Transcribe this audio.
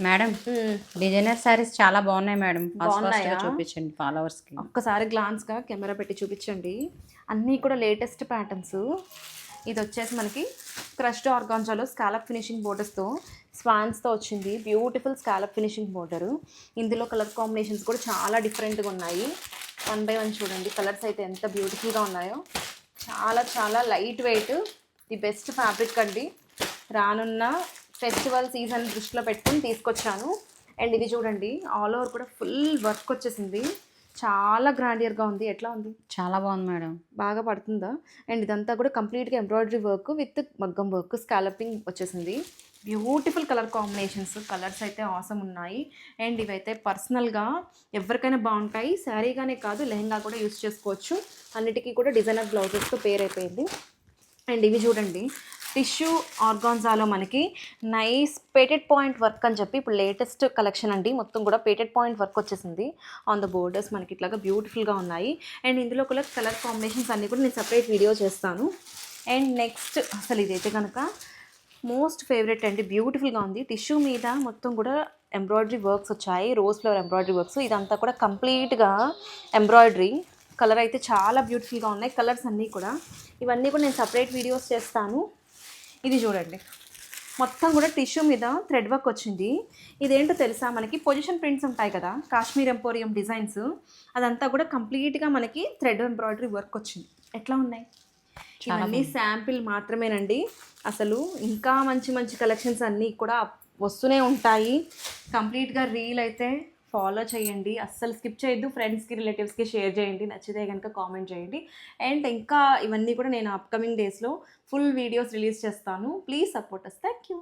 Madam designer saris చాలా బాగున్నాయి madam. Fast బాగున్నాయా? చూపించండి ఫాలోవర్స్కి. ఒక్కసారి గ్లాన్స్గా కెమెరా పెట్టి చూపించండి. అన్నీ కూడా లేటెస్ట్ ప్యాటర్న్స్. ఇది వచ్చేసి మనకి క్రష్డ్ ఆర్గాన్జాలో స్కాలప్ ఫినిషింగ్ బోర్డర్స్తో స్వాన్స్తో వచ్చింది. Beautiful scallop finishing border. ఇందులో కలర్ కాంబినేషన్స్ కూడా చాలా డిఫరెంట్గా ఉన్నాయి. 1 by 1 చూడండి. కలర్స్ అయితే ఎంత బ్యూటిఫుల్గా ఉన్నాయో. చాలా చాలా light weight, the best fabric అండి. రానున్న ఫెస్టివల్ సీజన్ దృష్టిలో పెట్టుకుని తీసుకొచ్చాను. అండ్ ఇది చూడండి, ఆల్ ఓవర్ కూడా ఫుల్ వర్క్ వచ్చేసింది. చాలా గ్రాండియర్గా ఉంది. ఎట్లా ఉంది? చాలా బాగుంది మేడం. బాగా పడుతుందా? అండ్ ఇదంతా కూడా కంప్లీట్గా ఎంబ్రాయిడరీ వర్క్ విత్ మగ్గం వర్క్, స్కాలపింగ్ వచ్చేసింది. Beautiful colour combinations. కలర్స్ అయితే ఆసమ్ ఉన్నాయి. అండ్ ఇవైతే పర్సనల్గా ఎవరికైనా బాగుంటాయి. శారీగానే కాదు, లెహంగా కూడా యూస్ చేసుకోవచ్చు. అన్నిటికీ కూడా డిజైనర్ బ్లౌజెస్తో పేర్ అయిపోయింది. అండ్ ఇవి చూడండి, టిష్యూ ఆర్గాన్జాలో మనకి నైస్ పేటెడ్ పాయింట్ వర్క్ అని చెప్పి ఇప్పుడు లేటెస్ట్ కలెక్షన్ అండి. మొత్తం కూడా పేటెడ్ పాయింట్ వర్క్ వచ్చేసింది. ఆన్ ద బోర్డర్స్ మనకి ఇట్లాగా బ్యూటిఫుల్గా ఉన్నాయి. అండ్ ఇందులో కూడా కలర్ కాంబినేషన్స్ అన్నీ కూడా నేను సపరేట్ వీడియో చేస్తాను. అండ్ నెక్స్ట్ అసలు ఇదైతే కనుక మోస్ట్ ఫేవరెట్ అండి. బ్యూటిఫుల్గా ఉంది. టిష్యూ మీద మొత్తం కూడా ఎంబ్రాయిడరీ వర్క్స్ వచ్చాయి. Rose flower embroidery works. ఇదంతా కూడా కంప్లీట్గా ఎంబ్రాయిడరీ. కలర్ అయితే చాలా బ్యూటిఫుల్గా ఉన్నాయి. కలర్స్ అన్నీ కూడా, ఇవన్నీ కూడా నేను సపరేట్ వీడియోస్ చేస్తాను. ఇది చూడండి, మొత్తం కూడా టిష్యూ మీద థ్రెడ్ వర్క్ వచ్చింది. ఇదేంటో తెలుసా, మనకి పొజిషన్ ప్రింట్స్ ఉంటాయి కదా, కాశ్మీర్ ఎంపోరియం డిజైన్స్, అదంతా కూడా కంప్లీట్గా మనకి థ్రెడ్ ఎంబ్రాయిడరీ వర్క్ వచ్చింది. ఎట్లా ఉన్నాయి? ఇవన్నీ శాంపిల్ మాత్రమేనండి. అసలు ఇంకా మంచి మంచి కలెక్షన్స్ అన్నీ కూడా వస్తూనే ఉంటాయి. కంప్లీట్గా రీల్ అయితే ఫాలో చేయండి, అస్సలు స్కిప్ చేయొద్దు. ఫ్రెండ్స్కి, రిలేటివ్స్కి షేర్ చేయండి. నచ్చితే కనుక కామెంట్ చేయండి. అండ్ ఇంకా ఇవన్నీ కూడా నేను అప్కమింగ్ డేస్లో ఫుల్ వీడియోస్ రిలీజ్ చేస్తాను. Please support us. Thank you.